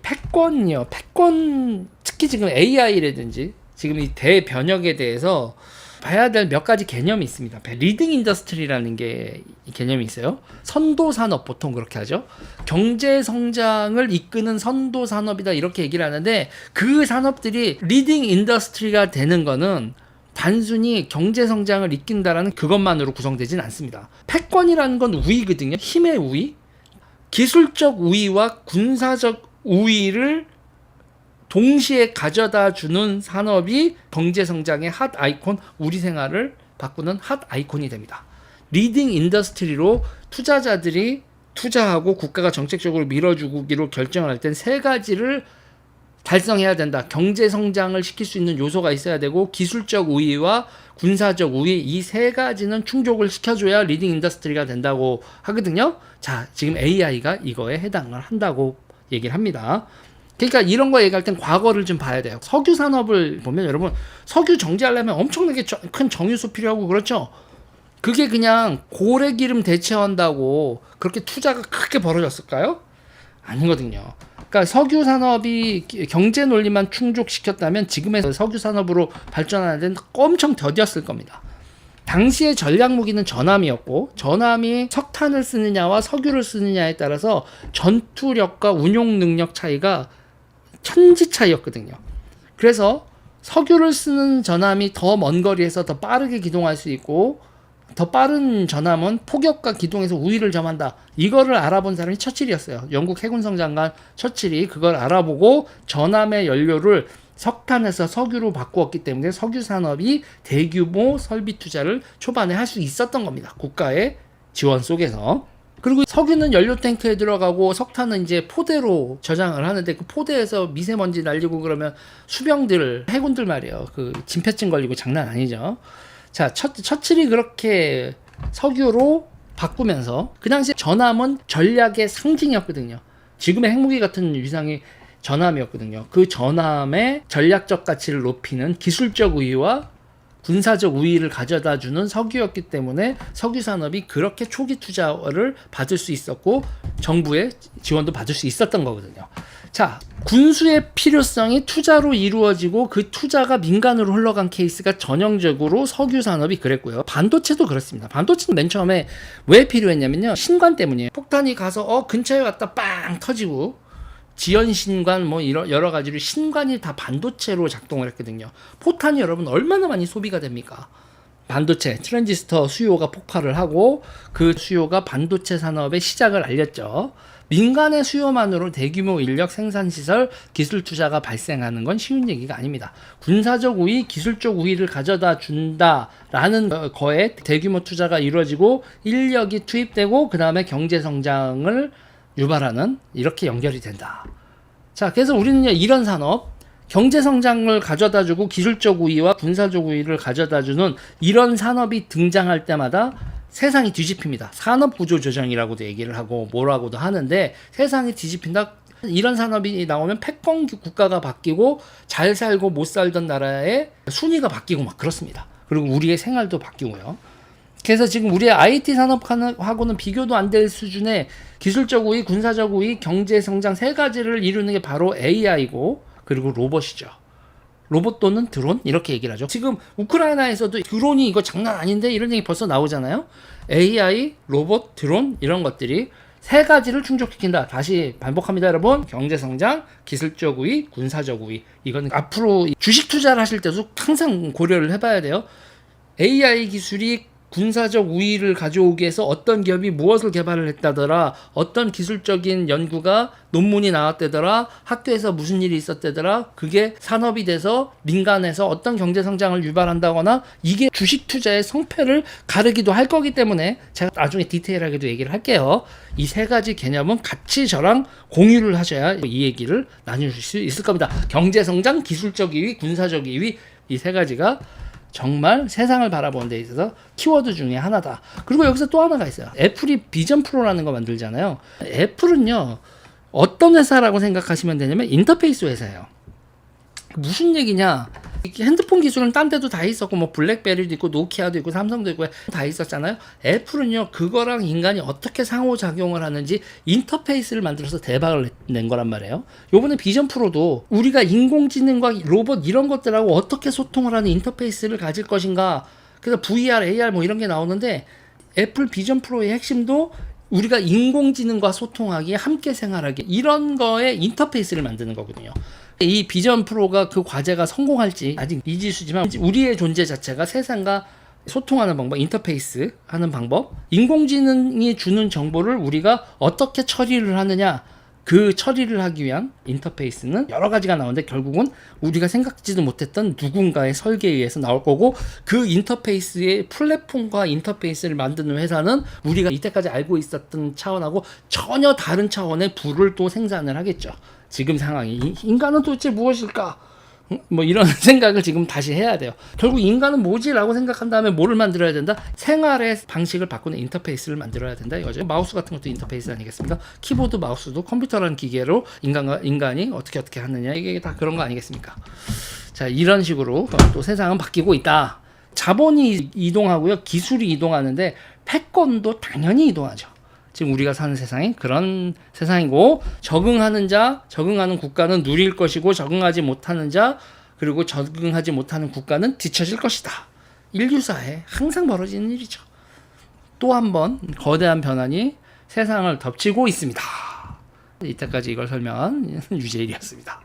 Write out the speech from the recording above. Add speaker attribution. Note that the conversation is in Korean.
Speaker 1: 패권이요. 패권 특히 지금 AI라든지 지금 이 대변혁에 대해서 봐야 될 몇 가지 개념이 있습니다. 리딩 인더스트리라는 게 개념이 있어요. 선도 산업 보통 그렇게 하죠. 경제 성장을 이끄는 선도 산업이다 이렇게 얘기를 하는데 그 산업들이 리딩 인더스트리가 되는 거는 단순히 경제 성장을 이끈다라는 그것만으로 구성되진 않습니다. 패권이라는 건 우위거든요. 힘의 우위. 기술적 우위와 군사적 우위를 동시에 가져다 주는 산업이 경제 성장의 핫 아이콘, 우리 생활을 바꾸는 핫 아이콘이 됩니다. 리딩 인더스트리로 투자자들이 투자하고 국가가 정책적으로 밀어주기로 결정을 할 땐 세 가지를 달성해야 된다. 경제 성장을 시킬 수 있는 요소가 있어야 되고 기술적 우위와 군사적 우위 이 세 가지는 충족을 시켜줘야 리딩 인더스트리가 된다고 하거든요. 자, 지금 AI가 이거에 해당을 한다고 얘기를 합니다. 그러니까 이런 거 얘기할 땐 과거를 좀 봐야 돼요. 석유 산업을 보면 여러분 석유 정제하려면 엄청나게 큰 정유소 필요하고 그렇죠. 그게 그냥 고래기름 대체한다고 그렇게 투자가 크게 벌어졌을까요? 아니거든요. 그러니까 석유 산업이 경제 논리만 충족시켰다면 지금의 석유 산업으로 발전하는 데는 엄청 더뎠을 겁니다. 당시의 전략 무기는 전함이었고 전함이 석탄을 쓰느냐와 석유를 쓰느냐에 따라서 전투력과 운용 능력 차이가 천지 차이였거든요. 그래서 석유를 쓰는 전함이 더 먼 거리에서 더 빠르게 기동할 수 있고 더 빠른 전함은 폭격과 기동에서 우위를 점한다. 이거를 알아본 사람이 처칠이었어요. 영국 해군성 장관 처칠이 그걸 알아보고 전함의 연료를 석탄에서 석유로 바꾸었기 때문에 석유 산업이 대규모 설비 투자를 초반에 할 수 있었던 겁니다. 국가의 지원 속에서. 그리고 석유는 연료 탱크에 들어가고 석탄은 이제 포대로 저장을 하는데 그 포대에서 미세먼지 날리고 그러면 수병들, 해군들 말이에요. 그 진폐증 걸리고 장난 아니죠. 자, 처칠이 그렇게 석유로 바꾸면서 그 당시 전함은 전략의 상징이었거든요. 지금의 핵무기 같은 위상이 전함이었거든요. 그 전함의 전략적 가치를 높이는 기술적 우위와 군사적 우위를 가져다주는 석유였기 때문에 석유 산업이 그렇게 초기 투자를 받을 수 있었고 정부의 지원도 받을 수 있었던 거거든요. 자, 군수의 필요성이 투자로 이루어지고 그 투자가 민간으로 흘러간 케이스가 전형적으로 석유 산업이 그랬고요. 반도체도 그렇습니다. 반도체는 맨 처음에 왜 필요했냐면요. 신관 때문이에요. 폭탄이 가서 근처에 갔다 빵 터지고 지연 신관 뭐 이런 여러 가지로 신관이 다 반도체로 작동을 했거든요. 포탄이 여러분 얼마나 많이 소비가 됩니까? 반도체 트랜지스터 수요가 폭발을 하고 그 수요가 반도체 산업의 시작을 알렸죠. 민간의 수요만으로 대규모 인력 생산시설 기술 투자가 발생하는 건 쉬운 얘기가 아닙니다. 군사적 우위, 기술적 우위를 가져다 준다라는 거에 대규모 투자가 이루어지고 인력이 투입되고 그 다음에 경제 성장을 유발하는 이렇게 연결이 된다. 자, 그래서 우리는요 이런 산업 경제 성장을 가져다주고 기술적 우위와 군사적 우위를 가져다주는 이런 산업이 등장할 때마다 세상이 뒤집힙니다. 산업 구조 조정이라고도 얘기를 하고 뭐라고도 하는데 세상이 뒤집힌다. 이런 산업이 나오면 패권 국가가 바뀌고 잘 살고 못 살던 나라의 순위가 바뀌고 막 그렇습니다. 그리고 우리의 생활도 바뀌고요. 그래서 지금 우리의 IT 산업하고는 비교도 안 될 수준의 기술적 우위, 군사적 우위, 경제 성장 세 가지를 이루는 게 바로 AI고 그리고 로봇이죠. 로봇 또는 드론 이렇게 얘기를 하죠. 지금 우크라이나에서도 드론이 이거 장난 아닌데 이런 얘기 벌써 나오잖아요. AI, 로봇, 드론 이런 것들이 세 가지를 충족시킨다. 다시 반복합니다, 여러분. 경제 성장, 기술적 우위, 군사적 우위. 이거는 앞으로 주식 투자를 하실 때도 항상 고려를 해봐야 돼요. AI 기술이 군사적 우위를 가져오기 위해서 어떤 기업이 무엇을 개발을 했다더라, 어떤 기술적인 연구가 논문이 나왔다더라, 학교에서 무슨 일이 있었다더라, 그게 산업이 돼서 민간에서 어떤 경제 성장을 유발한다거나 이게 주식 투자의 성패를 가르기도 할 거기 때문에 제가 나중에 디테일하게도 얘기를 할게요. 이 세 가지 개념은 같이 저랑 공유를 하셔야 이 얘기를 나누실 수 있을 겁니다. 경제 성장, 기술적 우위, 군사적 우위 이 세 가지가 정말 세상을 바라보는 데 있어서 키워드 중에 하나다. 그리고 여기서 또 하나가 있어요. 애플이 비전 프로라는 거 만들잖아요. 애플은요 어떤 회사라고 생각하시면 되냐면 인터페이스 회사예요. 무슨 얘기냐? 핸드폰 기술은 딴 데도 다 있었고 뭐 블랙베리도 있고 노키아도 있고 삼성도 있고 다 있었잖아요. 애플은요 그거랑 인간이 어떻게 상호작용을 하는지 인터페이스를 만들어서 대박을 낸 거란 말이에요. 요번에 비전 프로도 우리가 인공지능과 로봇 이런 것들하고 어떻게 소통을 하는 인터페이스를 가질 것인가, 그래서 VR, AR 뭐 이런 게 나오는데 애플 비전 프로의 핵심도 우리가 인공지능과 소통하기, 함께 생활하기 이런 거에 인터페이스를 만드는 거거든요. 이 비전 프로가 그 과제가 성공할지 아직 미지수지만 우리의 존재 자체가 세상과 소통하는 방법, 인터페이스 하는 방법, 인공지능이 주는 정보를 우리가 어떻게 처리를 하느냐, 그 처리를 하기 위한 인터페이스는 여러 가지가 나오는데 결국은 우리가 생각지도 못했던 누군가의 설계에 의해서 나올 거고, 그 인터페이스의 플랫폼과 인터페이스를 만드는 회사는 우리가 이때까지 알고 있었던 차원하고 전혀 다른 차원의 부를 또 생산을 하겠죠. 지금 상황이 인간은 도대체 무엇일까? 뭐 이런 생각을 지금 다시 해야 돼요. 결국 인간은 뭐지라고 생각한 다음에 뭐를 만들어야 된다? 생활의 방식을 바꾸는 인터페이스를 만들어야 된다 이거죠. 마우스 같은 것도 인터페이스 아니겠습니까? 키보드 마우스도 컴퓨터라는 기계로 인간이 어떻게 하느냐, 이게 다 그런 거 아니겠습니까? 자, 이런 식으로 또 세상은 바뀌고 있다. 자본이 이동하고요, 기술이 이동하는데 패권도 당연히 이동하죠. 지금 우리가 사는 세상이 그런 세상이고, 적응하는 국가는 누릴 것이고, 적응하지 못하는 자, 그리고 적응하지 못하는 국가는 뒤처질 것이다. 인류사에 항상 벌어지는 일이죠. 또 한 번 거대한 변환이 세상을 덮치고 있습니다. 이때까지 이걸 설명한 유재일이었습니다.